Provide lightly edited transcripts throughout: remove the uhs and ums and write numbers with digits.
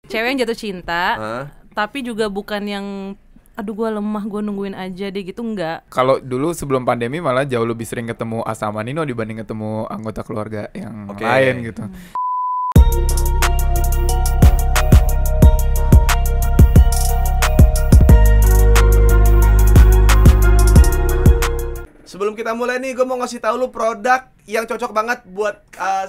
cewek yang jatuh cinta, tapi juga bukan yang aduh gue lemah, gue nungguin aja deh gitu, enggak. Kalau dulu sebelum pandemi malah jauh lebih sering ketemu Asa sama Nino dibanding ketemu anggota keluarga yang lain gitu. Sebelum kita mulai nih, gue mau ngasih tahu lu produk yang cocok banget buat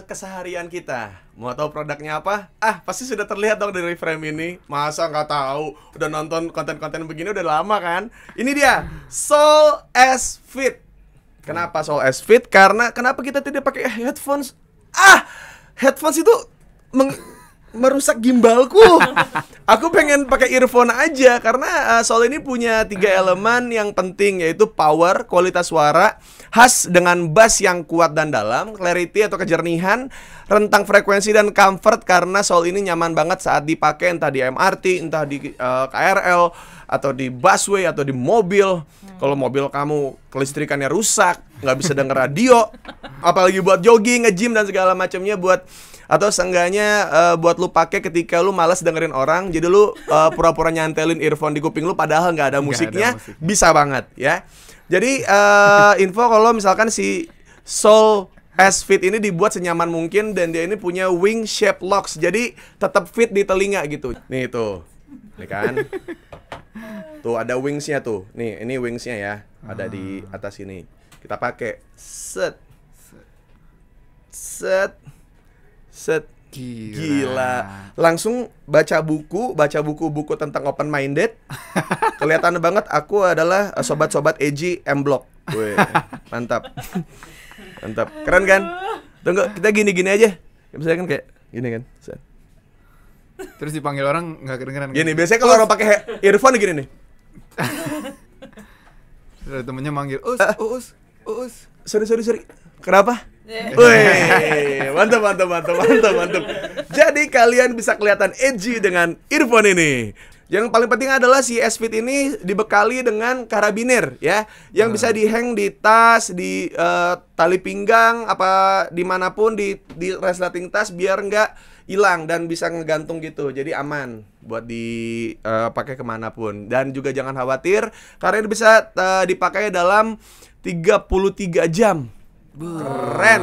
keseharian kita. Mau tahu produknya apa? Pasti sudah terlihat dong dari frame ini. Masa nggak tahu? Udah nonton konten-konten begini udah lama kan? Ini dia, Soul S Fit. Kenapa Soul S Fit? Karena kenapa kita tidak pakai headphones? Headphones itu merusak gimbalku. Aku pengen pakai earphone aja karena Soul ini punya 3 elemen yang penting, yaitu power, kualitas suara khas dengan bass yang kuat dan dalam, clarity atau kejernihan, rentang frekuensi dan comfort karena Soul ini nyaman banget saat dipakai entah di MRT, entah di KRL atau di busway atau di mobil. Kalau mobil kamu kelistrikannya rusak, nggak bisa denger radio, apalagi buat jogging, nge-gym dan segala macamnya, atau seenggaknya buat lu pakai ketika lu malas dengerin orang, jadi lu pura-pura nyantelin earphone di kuping lu padahal nggak ada musiknya, bisa banget ya. Jadi info kalau misalkan si Soul S Fit ini dibuat senyaman mungkin dan dia ini punya wing shape locks, jadi tetap fit di telinga gitu. Nih tuh, nih kan, tuh ada wingsnya tuh, nih ini wingsnya ya, ada di atas ini. Kita pakai set. Gila. Langsung baca buku tentang open minded. Kelihatan banget aku adalah sobat-sobat edgy M Block. Weh, mantap. Mantap. Keren kan? Tunggu, kita gini-gini aja. Misalnya kan kayak gini kan. Terus dipanggil orang nggak kedengeran. Gini, biasanya kalau orang pakai earphone gini nih. Terus temennya manggil, Uus. Sorry. Kenapa? Wih, mantap. Jadi kalian bisa kelihatan edgy dengan earphone ini. Yang paling penting adalah si S Fit ini dibekali dengan karabiner ya, yang bisa dihang di tas, di tali pinggang, apa dimanapun di resleting tas biar nggak hilang dan bisa ngegantung gitu. Jadi aman buat dipakai kemanapun. Dan juga jangan khawatir karena ini bisa dipakai dalam 33 jam. Keren.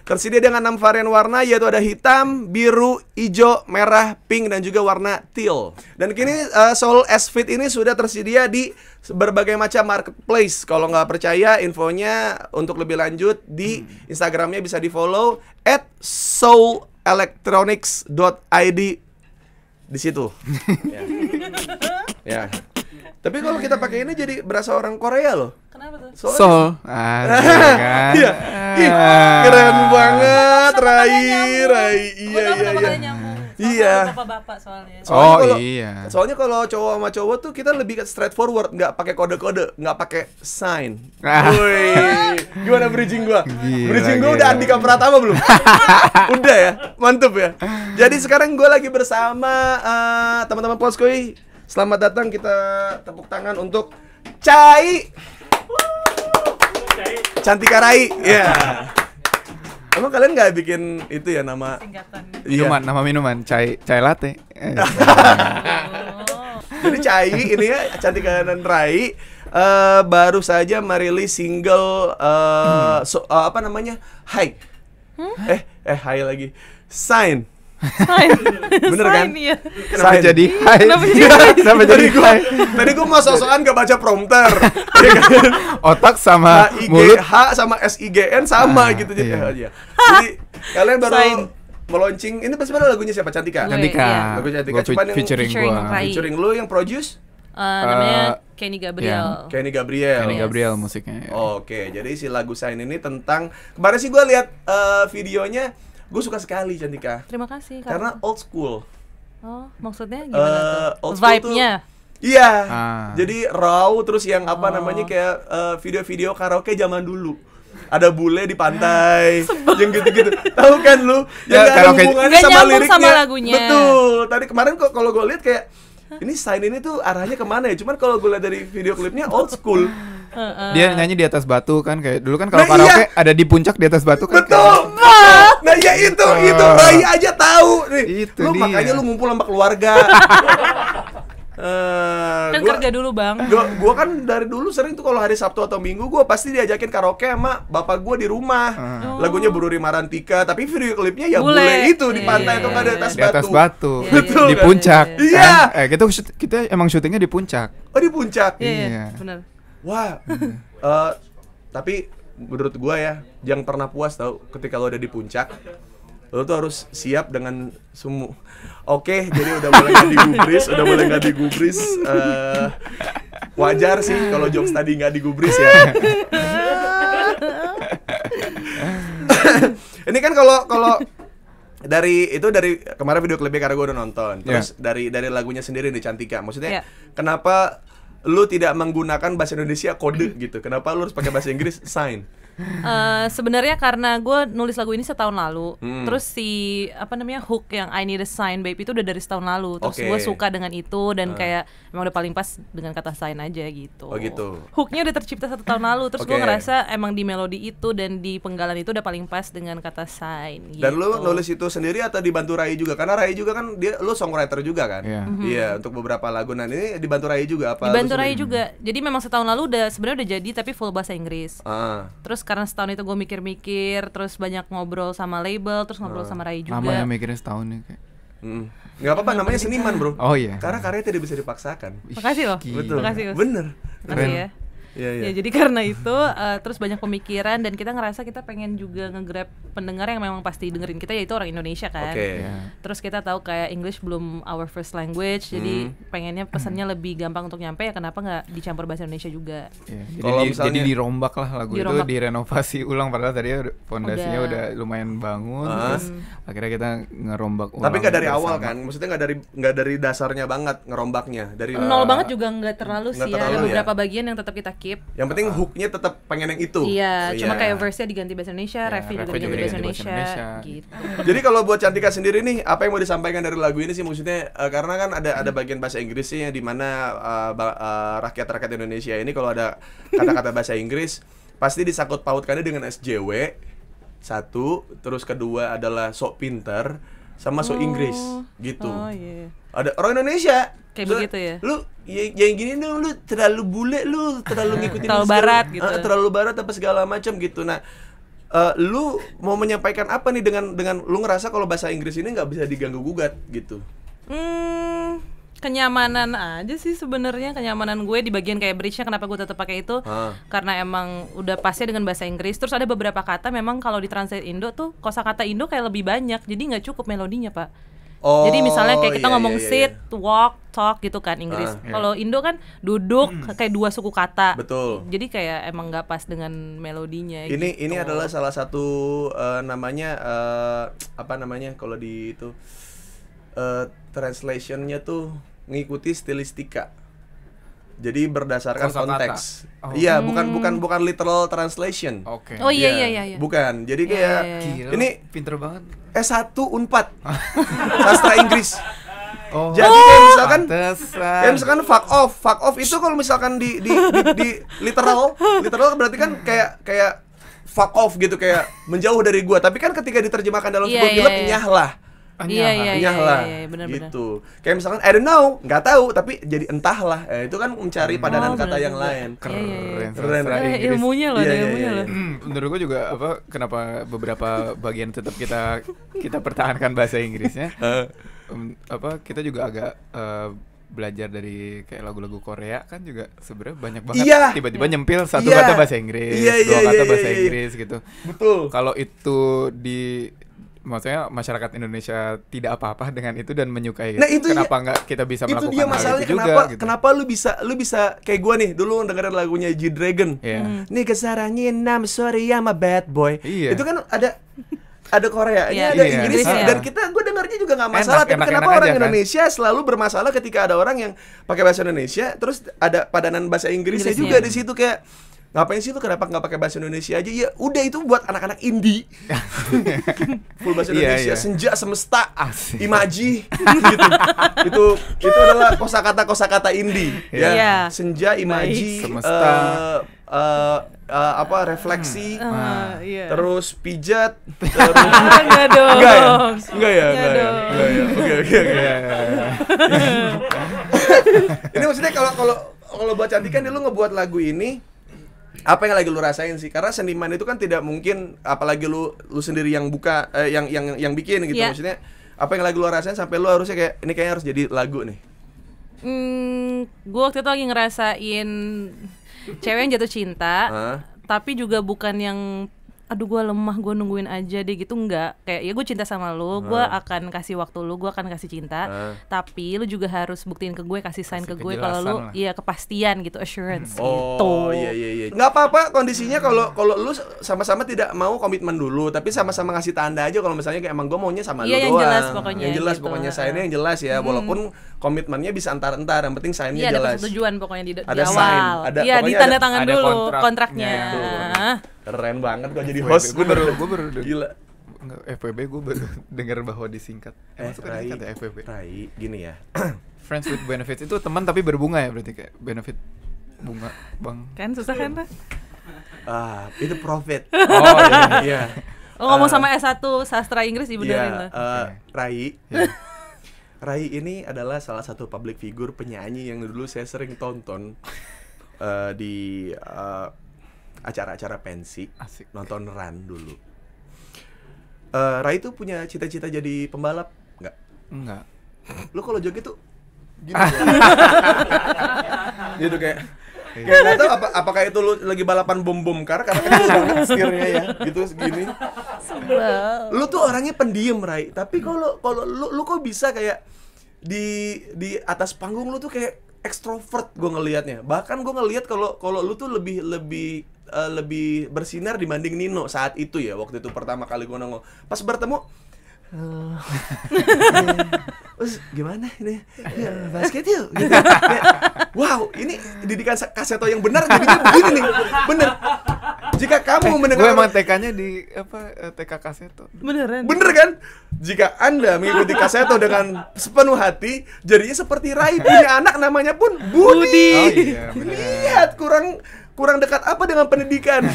Tersedia dengan 6 varian warna, yaitu ada hitam, biru, hijau, merah, pink, dan juga warna teal. Dan kini Soul S Fit ini sudah tersedia di berbagai macam marketplace. Kalau nggak percaya infonya untuk lebih lanjut di Instagramnya bisa di follow @soulelectronics.id di situ. Ya. Tapi kalau kita pakai ini jadi berasa orang Korea loh. Kenapa tuh? Soul. Kan? Iya. Keren banget, Rai. Iya. Iya. Bapak-bapak soalnya. Iya. Soalnya kalau cowok sama cowok tuh kita lebih straightforward, nggak pakai kode-kode, nggak pakai sign. Woi, gimana bridging gua? Bridging gua udah Andika Pratama belum? Udah ya, mantep ya. Jadi sekarang gua lagi bersama teman-teman Polskoy. Selamat datang, kita tepuk tangan untuk Cai. Cantika Rai. Ya. Emang kalian nggak bikin itu ya nama Singkatan. Nama minuman, chai latte. Jadi Cai ini ya, Cantika dan Rai baru saja merilis single apa namanya? Hai. Hai lagi. Sign. Bener kan? Iya. Kenapa jadi hai? Kenapa jadi hai? Tadi gue mau sosokan gak baca prompter. Otak sama mulut. H sama SIGN sama gitu. Jadi kalian baru meluncing. Ini sebenarnya lagunya siapa? Cantika? Cantika. Lagu Cantika. Cuman yang featuring gua. Featuring lu yang produce? Namanya Kenny Gabriel. Kenny Gabriel musiknya. Oke, jadi si lagu Sign ini tentang, kemarin sih gue lihat videonya. Gue suka sekali Cantika. Terima kasih. Karena old school. Oh, maksudnya gimana tuh? Old school Vibe-nya. Iya. Jadi raw, terus yang apa namanya kayak video-video karaoke zaman dulu. Ada bule di pantai, yang gitu-gitu. Tahu kan lu? Yang gak ada hubungannya sama liriknya. Sama lagunya. Betul. Tadi kemarin kok kalau gue lihat kayak ini sign ini tuh arahnya kemana ya? Cuman kalau gue lihat dari video klipnya old school. Dia nyanyi di atas batu kan, kayak dulu kan kalau Nah, karaoke iya. ada di puncak di atas batu kan. Betul. Nah ya itu bayi aja tahu nih. Itu Lu dia. makanya lu ngumpul sama keluarga. Kan kerja dulu bang. Gua kan dari dulu sering tuh kalau hari Sabtu atau Minggu gua pasti diajakin karaoke sama bapak gua di rumah. Lagunya Bu Ruri Marantika, tapi video klipnya ya bule itu di pantai atau nggak di atas Di atas batu. batu. Iya, Betul. Di puncak. Iya. Kan? Kita emang syutingnya di puncak. Oh di puncak. Iya, Iya. benar. Wah. Tapi menurut gua ya, jangan pernah puas tau ketika lo ada di puncak. Lo tuh harus siap dengan semu. Oke, jadi udah mulai nggak digubris. Wajar sih kalau jokes tadi nggak digubris ya. Ini kan kalau dari kemarin video klipnya karena gue udah nonton. Terus dari lagunya sendiri nih Cantika. Maksudnya kenapa lu tidak menggunakan bahasa Indonesia kode gitu? Kenapa lu harus pakai bahasa Inggris sign? Sebenarnya karena gue nulis lagu ini setahun lalu, terus si hook yang I Need a Sign Babe itu udah dari setahun lalu, terus gue suka dengan itu dan kayak emang udah paling pas dengan kata sign aja gitu. Oh gitu. Hooknya udah tercipta 1 tahun lalu, terus gue ngerasa emang di melodi itu dan di penggalan itu udah paling pas dengan kata sign. Gitu. Dan lu nulis itu sendiri atau dibantu Rai juga? Karena Rai juga kan lu songwriter juga kan? Iya, untuk beberapa lagu. Nah ini dibantu Rai juga apa? Dibantu Rai juga. Jadi memang setahun lalu sebenarnya udah jadi tapi full bahasa Inggris. Terus karena setahun itu gue mikir-mikir, terus banyak ngobrol sama label, terus ngobrol sama Rai juga. Lama yang mikirin setahun nih kayak. Nggak apa-apa, namanya seniman bro. Oh iya. Karena karya tidak bisa dipaksakan. Makasih loh. Betul. Makasih Gus. Bener. Makasih ya. Iya. Ya jadi karena itu terus banyak pemikiran dan kita ngerasa kita pengen juga nge-grab pendengar yang memang pasti dengerin kita, yaitu orang Indonesia kan. Terus kita tahu kayak English belum our first language, jadi pengennya pesannya lebih gampang untuk nyampe, ya kenapa nggak dicampur bahasa Indonesia juga. Jadi dirombak lah lagu itu, direnovasi ulang, padahal tadi fondasinya udah lumayan bangun, terus akhirnya kita ngerombak ulang. Tapi nggak dari awal kan, maksudnya nggak dari dasarnya banget ngerombaknya, dari nol banget juga nggak terlalu sih, ada beberapa bagian yang tetap kita keep. Yang penting hooknya tetap pengen yang itu. Iya, cuma kayak verse-nya diganti bahasa Indonesia, refnya juga diganti bahasa Indonesia gitu. Jadi kalau buat Cantika sendiri nih, apa yang mau disampaikan dari lagu ini sih? Maksudnya karena kan ada bagian bahasa Inggris sih, di mana rakyat-rakyat Indonesia ini kalau ada kata-kata bahasa Inggris pasti disangkut pautkannya dengan SJW. Satu, terus kedua adalah sok pinter sama sok Inggris gitu. Ada orang Indonesia kayak begitu ya. Lu yang gini dong, lu terlalu bule, lu terlalu ngikutin terlalu barat gitu. Terlalu barat apa segala macam gitu. Nah, lu mau menyampaikan apa nih dengan lu ngerasa kalau bahasa Inggris ini nggak bisa diganggu gugat gitu? Kenyamanan aja sih sebenarnya, kenyamanan gue di bagian kayak bridge-nya, kenapa gue tetap pakai itu karena emang udah pasnya dengan bahasa Inggris. Terus ada beberapa kata memang kalau ditranslate Indo tuh kosakata Indo kayak lebih banyak, jadi nggak cukup melodinya Pak. Jadi misalnya kayak kita ngomong sit, walk, talk gitu kan Inggris. Kalau Indo kan duduk kayak 2 suku kata. Betul. Jadi kayak emang nggak pas dengan melodinya. Ini adalah salah satu namanya apa namanya kalau di itu translationnya tuh ngikuti stilistika. Jadi berdasarkan konteks. Iya, bukan literal translation. Oh iya. Bukan. Jadi kayak ini pinter banget. S1 Unpad. Sastra Inggris. Jadi kayak misalkan fuck off itu kalau misalkan di literal berarti kan kayak fuck off gitu, kayak menjauh dari gua. Tapi kan ketika diterjemahkan dalam sebuah film, nyahlah. Iya, benar. Gitu. Kayak misalkan I don't know, nggak tahu, tapi jadi entahlah. Itu kan mencari padanan kata yang lain. Keren. Ilmunya loh. Menurut gue juga kenapa beberapa bagian tetap kita pertahankan bahasa Inggrisnya. Kita juga agak belajar dari kayak lagu-lagu Korea kan juga sebenarnya banyak banget tiba-tiba nyempil satu kata bahasa Inggris, 2 kata bahasa Inggris gitu. Betul. Kalau itu maksudnya masyarakat Indonesia tidak apa-apa dengan itu dan menyukai. Nah, itu kenapa nggak kita bisa melakukan itu dia masalahnya, itu juga gitu. Kenapa lu bisa kayak gua nih dulu dengerin lagunya G-Dragon. Nih kesarangin I'm sorry I'm a bad boy. Itu kan ada Koreanya, ada Inggris, dan gue dengarnya juga nggak masalah. Tapi kenapa orang Indonesia selalu bermasalah ketika ada orang yang pakai bahasa Indonesia terus ada padanan bahasa Inggrisnya juga di situ, kayak ngapain sih lu kenapa nggak pakai bahasa Indonesia aja? Ya udah itu buat anak-anak indie. Full bahasa Indonesia, senja, semesta, imaji, gitu. Itu adalah kosakata indie, ya. Senja, imaji, semesta, refleksi, terus pijat, Enggak dong. Enggak ya. Oke. Ini maksudnya kalau buat Cantika nih, lu ngebuat lagu ini, apa yang lagi lu rasain sih? Karena seniman itu kan tidak mungkin, apalagi lu sendiri yang buka, yang bikin gitu. Maksudnya apa yang lagi lu rasain sampai lu harusnya kayak ini kayaknya harus jadi lagu nih? Gue waktu itu lagi ngerasain cewek yang jatuh cinta, tapi juga bukan yang aduh gue lemah, gue nungguin aja deh gitu, enggak. Kayak ya gue cinta sama lu, gue akan kasih waktu lu, gue akan kasih cinta, tapi lu juga harus buktiin ke gue, kasih sign ke gue kalau lu iya kepastian gitu, assurance gitu. Iya. Nggak apa-apa kondisinya kalau lu sama-sama tidak mau komitmen dulu, tapi sama-sama ngasih tanda aja kalau misalnya kayak emang gue maunya sama lu doang. Yang jelas pokoknya. Yang jelas gitu. pokoknya sign-nya yang jelas ya, walaupun komitmennya bisa antar-antar, yang penting sign-nya jelas. Iya, ada persetujuan pokoknya di ada awal. Sign, Iya, ditanda tangan dulu kontraknya. Keren banget gua jadi host. Gue baru gila. FWB gue baru dengar bahwa disingkat. Rai, disingkat ya FWB. Rai, gini ya. Friends with benefits itu teman tapi berbunga ya, berarti kayak benefit bunga, Bang. Kan susah kan, Pak? Itu profit. Oh iya. Ngomong sama S1 sastra Inggris dibenerin lah. Rai. Rai ini adalah salah satu public figure penyanyi yang dulu saya sering tonton di acara-acara pensi. Asik. Nonton Run dulu. Rai tuh punya cita-cita jadi pembalap nggak? Enggak. Lu kalau joget tuh gini ya. Gitu kayak nggak tahu apakah itu lu lagi balapan bom kar karena kecil banget setirnya ya gitu segini. Lu tuh orangnya pendiam, Rai, tapi kalau lu kok bisa kayak di atas panggung lu tuh kayak ekstrovert gue ngelihatnya. Bahkan gue ngelihat kalau lu tuh lebih bersinar dibanding Nino saat itu ya, waktu itu pertama kali gue nongol. Pas bertemu terus gimana ini? Ya, basket yuk gitu. Wow, ini didikan Kaseto yang benar jadinya begini nih. Bener. Jika kamu mendengar, gue emang TK-nya di TK Kaseto. Beneran. Bener kan? Jika Anda mengikuti Kaseto dengan sepenuh hati, jadinya seperti Rai, punya anak namanya pun Budi. Oh iya, bener. Lihat kurang dekat apa dengan pendidikan.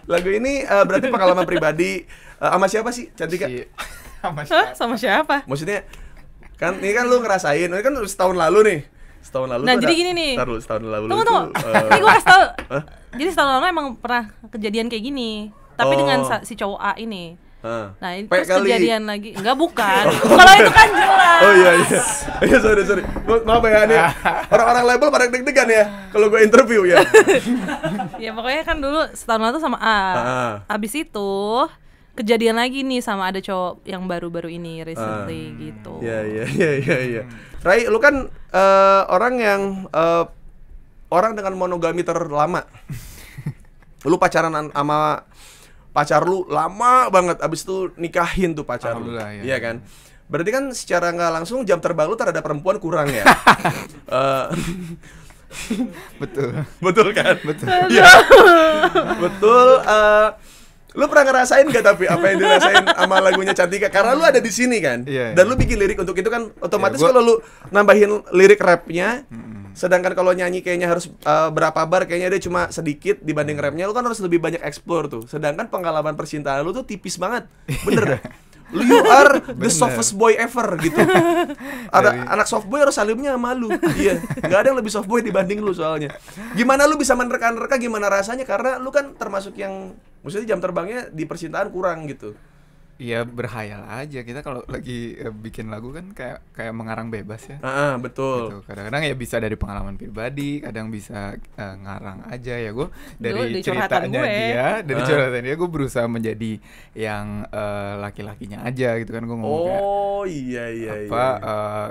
Lagu ini berarti pengalaman pribadi sama siapa sih, Cantika? Sama siapa? Maksudnya kan ini kan lu ngerasain, ini kan setahun lalu nih. Nah, jadi gini nih. Setahun lalu. Tunggu. Ini gue kasih tau. Jadi setahun lalu emang pernah kejadian kayak gini, tapi dengan si cowok A ini. Nah, itu kejadian lagi. Enggak, bukan. Kalau itu kan jelas. Oh iya. Iya, sorry. Maaf ya nih. Orang-orang label pada deg-degan ya kalau gue interview ya. Ya pokoknya kan dulu setahun lalu sama A. Abis itu kejadian lagi nih sama ada cowok yang baru-baru ini recently gitu. Iya. Rai, lu kan orang yang orang dengan monogami terlama. Lu pacaran sama pacar lu lama banget, abis itu nikahin tuh pacar lu, iya kan? Berarti kan secara nggak langsung jam terbang lu terhadap perempuan kurang ya? Betul kan? Betul. Ya. Betul. Lu pernah ngerasain gak tapi apa yang dirasain sama lagunya Cantika? Karena lu ada di sini kan, dan lu bikin lirik untuk itu kan, otomatis kalau lu nambahin lirik rapnya. Sedangkan kalau nyanyi kayaknya harus berapa bar, kayaknya dia cuma sedikit dibanding rapnya. Lu kan harus lebih banyak explore tuh. Sedangkan pengalaman percintaan lu tuh tipis banget. Bener dah. You are the softest boy ever gitu. Ada anak soft boy harus salimnya sama lu. Iya. Gak ada yang lebih soft boy dibanding lu soalnya. Gimana lu bisa menerka-nerka gimana rasanya? Karena lu kan termasuk yang maksudnya jam terbangnya di percintaan kurang gitu. Iya, berhayal aja kita kalau lagi bikin lagu kan kayak mengarang bebas ya. Betul. Gitu. Kadang-kadang ya bisa dari pengalaman pribadi, kadang bisa ngarang aja ya. Gue dari ceritanya dia, dari curhatan dia gue berusaha menjadi yang laki-lakinya aja gitu kan, gue ngomong kayak. Oh iya.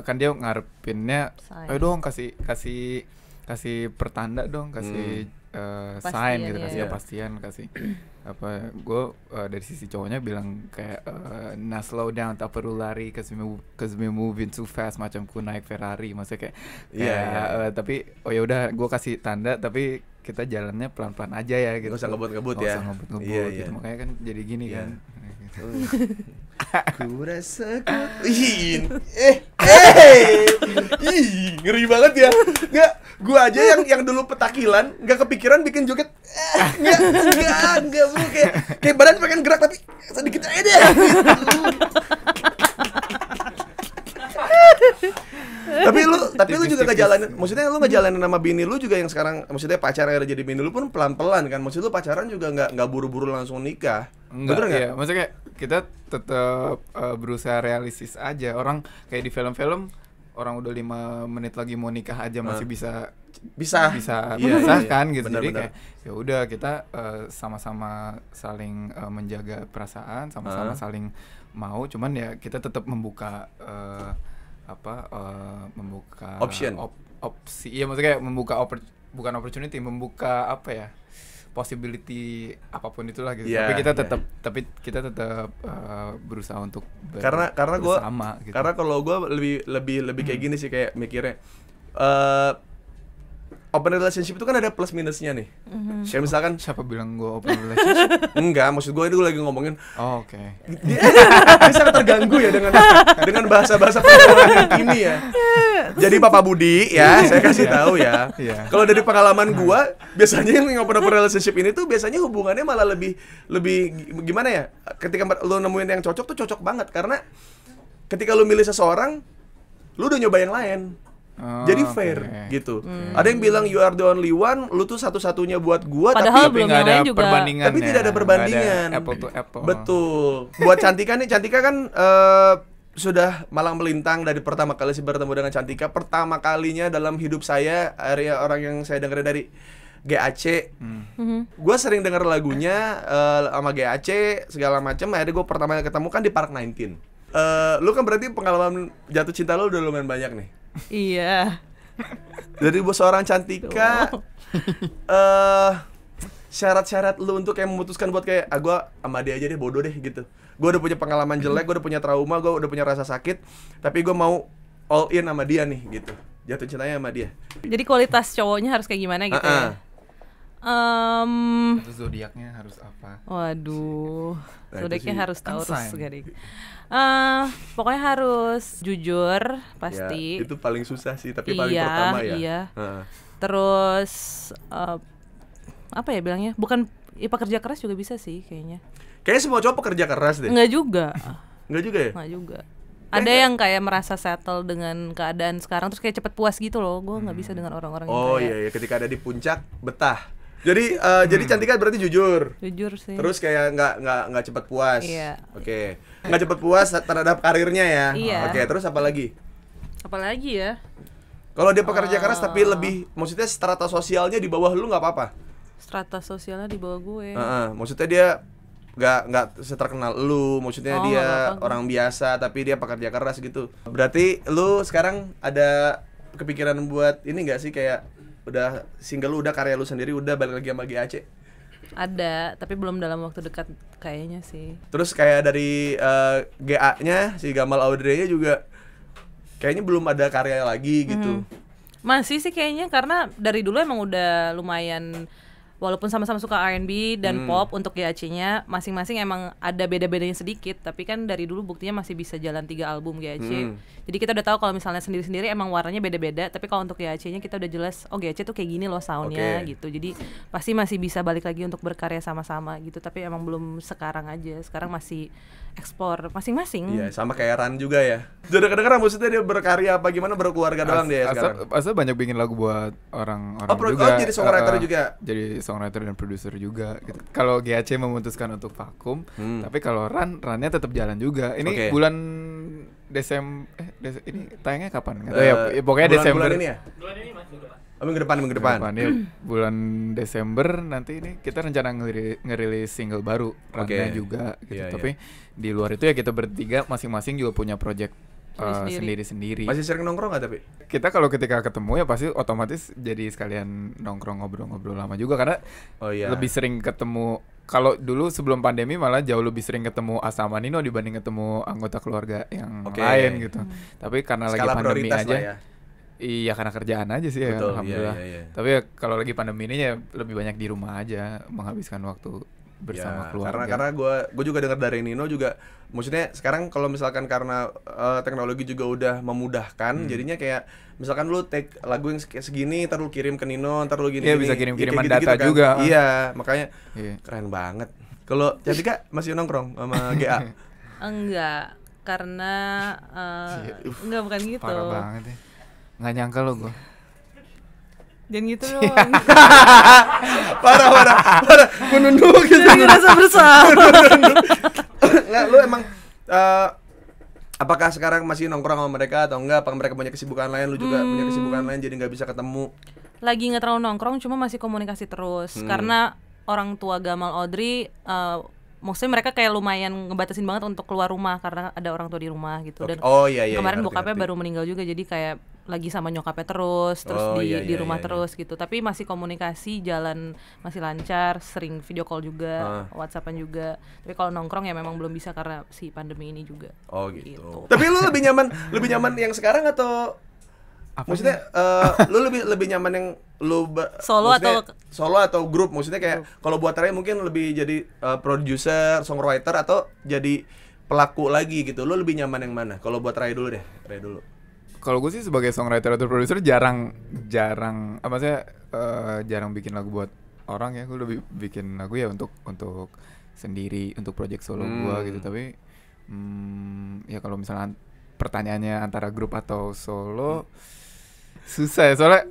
Kan dia ngarepinnya, ayo dong kasih pertanda dong, kasih sign gitu, Pastian, kasih iya. kepastian, kasih apa, gue dari sisi cowoknya bilang kayak nah slow down, tak perlu lari, cause we moving too fast, macam ku naik Ferrari, maksudnya kayak Iya. tapi oh ya udah gue kasih tanda, tapi kita jalannya pelan-pelan aja ya gitu. Nggak usah ngebut-ngebut Nggak ya. usah ngebut-ngebut Iya, gitu, iya. makanya kan jadi gini Iya. kan. Ku rasa ih, ngeri banget ya. Nggak, gua aja yang dulu petakilan nggak kepikiran bikin joget. Nggak bro, kayak badan pengen gerak tapi sedikit aja deh. tapi lu juga ngejalanin, maksudnya lu ngejalanin sama bini lu juga yang sekarang, maksudnya pacaran yang udah jadi bini lu pun pelan-pelan kan, maksud lu pacaran juga nggak buru-buru langsung nikah. Enggak, Bener nggak? ya, maksudnya kayak kita tetap berusaha realistis aja. Orang kayak di film-film, orang udah 5 menit lagi mau nikah aja masih bisa Bisa iya, memisahkan iya. gitu. Benar, Jadi benar. kayak ya udah kita sama-sama saling menjaga perasaan, sama-sama saling mau. Cuman ya kita tetap membuka membuka Option. opsi. Iya, maksudnya kayak membuka bukan opportunity, membuka apa ya? Possibility apapun itulah gitu. Iya, Tapi kita iya. kita tetap berusaha untuk Karena gua bersama gitu. karena kalau gua lebih kayak gini sih, kayak mikirnya open relationship itu kan ada plus minusnya nih. Kayak misalkan Siapa bilang gue open relationship? enggak, maksud gue itu lagi ngomongin Oh, oke. dia sangat terganggu ya dengan bahasa-bahasa pergaulan yang ini ya. Jadi Papa Budi ya, saya kasih tahu ya. Iya. Kalau dari pengalaman gua, biasanya yang open relationship ini tuh biasanya hubungannya malah lebih gimana ya? Ketika lu nemuin yang cocok tuh cocok banget, karena ketika lu milih seseorang, lu udah nyoba yang lain. Oh, Jadi fair oke. gitu. Ada yang bilang you are the only one, lu tuh satu-satunya buat gua, Padahal tapi belum nggak yang ada lain juga. perbandingan tapi ya, tidak ada nggak perbandingan. apple to apple. Betul. Buat Cantika nih, Cantika kan sudah malang melintang dari pertama kali saya bertemu dengan Cantika. Pertama kalinya dalam hidup saya, orang yang saya dengar dari GAC. Gue sering denger lagunya sama GAC segala macam. Akhirnya gue pertama kali ketemu kan di Park 19. Lu kan berarti pengalaman jatuh cinta lu udah lumayan banyak nih. Iya. Dari bos seorang Cantika, syarat-syarat lu untuk kayak memutuskan buat kayak gue sama dia aja deh, bodoh deh gitu. Gue udah punya pengalaman jelek, gue udah punya trauma, gue udah punya rasa sakit, tapi gue mau all in sama dia nih gitu. Jatuh cintanya sama dia. Jadi kualitas cowoknya harus kayak gimana gitu ya? Terus zodiaknya harus apa? Waduh, Nah, zodiaknya itu sih harus tahu kan terus sign. garing. Pokoknya harus jujur pasti. Ya, itu paling susah sih, tapi paling Iya, pertama ya. iya. Heeh. Terus apa ya bilangnya? Bukan ya, pekerja keras juga bisa sih kayaknya. Kayaknya semua cowok pekerja keras deh. Enggak juga. Enggak juga ya? Enggak juga. Ada yang kayak merasa settle dengan keadaan sekarang terus kayak cepet puas gitu loh. Gue nggak bisa dengan orang-orang yang Oh kayak iya, iya, ketika ada di puncak betah. Jadi jadi Cantika berarti jujur. jujur sih. Terus kayak nggak cepat puas. Iya. Oke. Nggak cepat puas terhadap karirnya ya. Iya. Oke, terus apa lagi? apalagi ya? Kalau dia pekerja keras tapi lebih, maksudnya strata sosialnya di bawah lu nggak apa-apa. Strata sosialnya di bawah gue. Maksudnya dia nggak seterkenal lu, maksudnya Oh, dia nggak apa-apa. orang biasa tapi dia pekerja keras gitu. Berarti lu sekarang ada kepikiran buat ini nggak sih, kayak udah single lu, udah karya lu sendiri, udah balik lagi sama GAC? Ada, tapi belum dalam waktu dekat kayaknya sih. Terus kayak dari GA-nya si Gamal Audrey-nya juga kayaknya belum ada karya lagi gitu. Masih sih kayaknya, karena dari dulu emang udah lumayan, walaupun sama-sama suka R&B dan pop, untuk GAC-nya masing-masing emang ada beda-bedanya sedikit, tapi kan dari dulu buktinya masih bisa jalan 3 album GAC. Jadi kita udah tahu kalau misalnya sendiri-sendiri emang warnanya beda-beda, tapi kalau untuk GAC-nya kita udah jelas, oh GAC tuh kayak gini loh soundnya Oke. gitu. Jadi pasti masih bisa balik lagi untuk berkarya sama-sama gitu, tapi emang belum sekarang aja. Sekarang masih explore masing-masing. Iya, sama kayak Ran juga ya. Udah kedengeran maksudnya dia berkarya apa gimana, berkeluarga doang dia sekarang. Asal banyak bikin lagu buat orang-orang Oh, juga. jadi songwriter juga? Jadi songwriter dan produser juga gitu. Kalau GAC memutuskan untuk vakum, tapi kalau Rannya tetap jalan juga. Ini Oke. bulan Desember ini tayangnya kapan? Nggak tahu ya, pokoknya Desember. Bulan ini ya? Minggu depan. Ya, bulan Desember nanti ini kita rencana ngerilis single baru Rannya Oke. juga gitu. Iya, Tapi di luar itu ya kita bertiga masing-masing juga punya project sendiri-sendiri. Masih sering nongkrong nggak tapi? Kita kalau ketika ketemu ya pasti otomatis jadi sekalian nongkrong ngobrol-ngobrol lama juga karena lebih sering ketemu. Kalau dulu sebelum pandemi malah jauh lebih sering ketemu Asama Nino dibanding ketemu anggota keluarga yang lain gitu. Tapi karena skala lagi pandemi aja. Ya. Iya karena kerjaan aja sih ya, alhamdulillah. Iya. Tapi ya, kalau lagi pandemi ini ya lebih banyak di rumah aja menghabiskan waktu bersama keluarga. Karena gue juga dengar dari Nino juga, maksudnya sekarang kalau misalkan karena teknologi juga udah memudahkan, jadinya kayak misalkan lu take lagu yang segini, ntar lu kirim ke Nino, ntar lu gini. Iya bisa kirim-kiriman data gitu juga. Iya, makanya keren banget. Kalau Cantika masih nongkrong sama GA? Enggak, karena enggak bukan gitu. Parah banget ya. Nggak nyangka lo gue. Jangan gitu dong. parah. Menunduk gitu. Jadi rasa bersalah. Nggak, lu emang apakah sekarang masih nongkrong sama mereka atau enggak? Apakah mereka punya kesibukan lain, lu juga punya kesibukan lain jadi nggak bisa ketemu? Lagi nggak terlalu nongkrong, cuma masih komunikasi terus. Karena orang tua Gamal Audrey, maksudnya mereka kayak lumayan ngebatasin banget untuk keluar rumah karena ada orang tua di rumah gitu. Dan kemarin bokapnya baru meninggal juga, jadi kayak lagi sama nyokapnya terus di rumah terus gitu. Tapi masih komunikasi jalan masih lancar, sering video call juga, WhatsAppan juga. Tapi kalau nongkrong ya memang belum bisa karena si pandemi ini juga. Oh gitu. Tapi lu lebih nyaman yang sekarang atau maksudnya lu lebih nyaman yang lu solo atau grup? Maksudnya kayak kalau buat Ray mungkin lebih jadi producer, songwriter atau jadi pelaku lagi gitu. Lu lebih nyaman yang mana? Kalau buat Ray dulu deh. Ray dulu. Kalau gue sih sebagai songwriter atau producer jarang jarang bikin lagu buat orang ya. Gue lebih bikin lagu ya untuk sendiri, untuk project solo gue gitu. Tapi ya kalau misalnya pertanyaannya antara grup atau solo susah ya, soalnya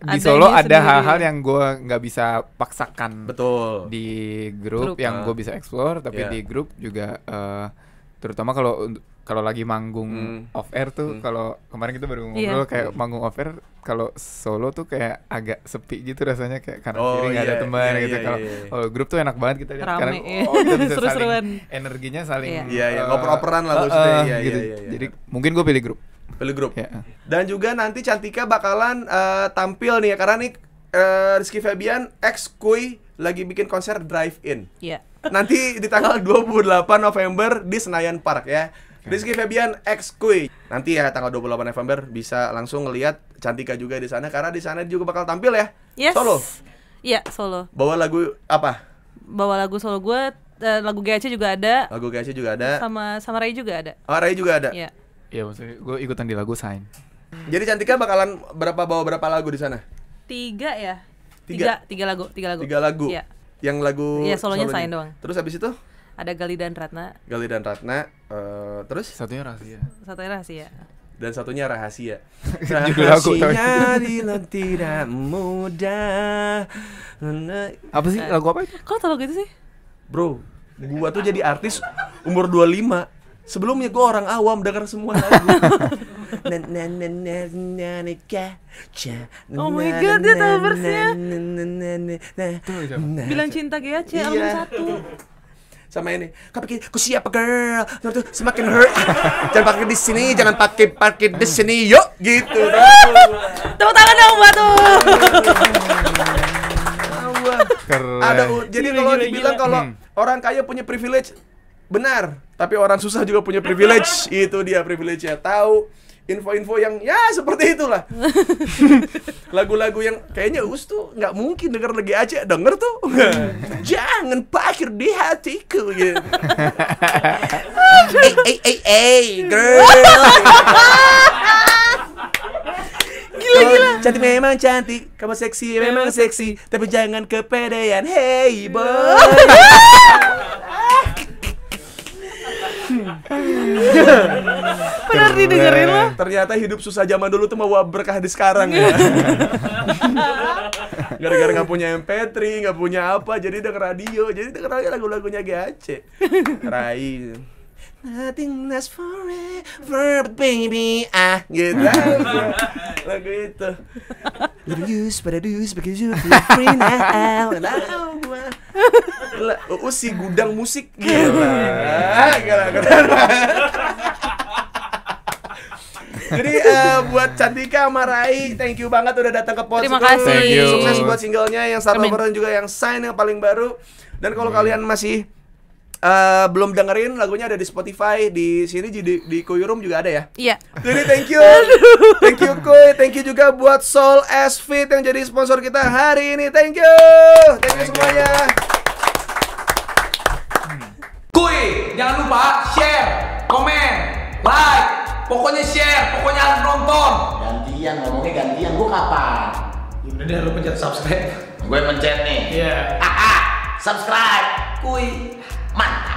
di solo ada hal-hal yang gue nggak bisa paksakan. Betul. Di grup yang gue bisa explore, tapi di grup juga terutama kalau lagi manggung off air tuh, kalau kemarin kita baru ngobrol kayak manggung off air, kalau solo tuh kayak agak sepi gitu rasanya, kayak karena nggak ada teman gitu. Kalau grup tuh enak banget kita lihat sekarang, kita bisa saling energinya saling ngoper-operan lah maksudnya. Gitu. Jadi mungkin gue pilih grup. Dan juga nanti Cantika bakalan tampil nih ya, karena nih Rizky Febian ex Kui lagi bikin konser drive-in. Nanti di tanggal 28 November di Senayan Park ya. Rizky Febian ex Kui. Nanti ya tanggal 28 November bisa langsung ngelihat Cantika juga di sana, karena di sana juga bakal tampil ya. Solo. Iya, solo. Bawa lagu apa? Bawa lagu solo gue, lagu GAC juga ada. Lagu GAC juga ada. Sama Ray juga ada. Oh, Ray juga ada. Iya. Iya, maksudnya gue ikutan di lagu Sign. Jadi Cantika bakalan bawa berapa lagu di sana? 3 ya. 3 lagu. 3 lagu. Iya. Yang lagu solonya Sign doang. Terus habis itu? Ada Gali dan Ratna. Terus? Satunya rahasia. Dan satunya rahasia. Judul lagu Rahasianya tidak mudah. Apa sih lagu apa itu? Kok tau lagu itu sih? Bro, gua tuh jadi artis umur 25. Sebelumnya gua orang awam dengar semua lagu. Oh my god, dia tahu verse-nya. Bilang Cinta GAC album 1. Sama ini, kau pikir ku siapa girl? Tuh semakin hurt. Jangan pakai di sini, jangan pakai di sini, yuk gitu. Tepuk tangan dong buat tuh. Jadi kalau dibilang kalau orang kaya punya privilege, benar. Tapi orang susah juga punya privilege. Itu dia privilege-nya. Tahu info-info yang ya seperti itulah. Lagu-lagu yang kayaknya Us tuh nggak mungkin denger lagi aja denger tuh. Jangan parkir di hatiku gitu. Hey girl. Gila. Cantik memang cantik, kamu seksi memang seksi, tapi jangan kepedean. Hey boy. Benar didengerin lo. Ternyata hidup susah zaman dulu tuh mau berkah di sekarang ya. Gara-gara gak punya MP3, gak punya apa, jadi denger radio. Jadi denger lagu-lagunya GAC. Rai Nothing lasts forever baby gitu. Lagu itu. Little use but I do because you feel free now. Si gudang musik gila. Gila keren. Jadi buat Cantika sama Rai, thank you banget udah datang ke Pod. Terima kasih. Thank you. Sukses buat singlenya yang Start Amin. Over dan juga yang Sign yang paling baru. Dan kalau kalian masih belum dengerin lagunya ada di Spotify, di sini di Kuyurum juga ada ya. Iya. Jadi thank you Kuy, thank you juga buat Soul S Fit yang jadi sponsor kita hari ini. Thank you semuanya. Kuy, jangan lupa share, komen, like, pokoknya share, pokoknya harus nonton. Gantian, ngomongnya gantian, gua kapan? Udah deh, lu pencet subscribe. Gue pencet nih. Iya. Subscribe. Kuy. Mantap.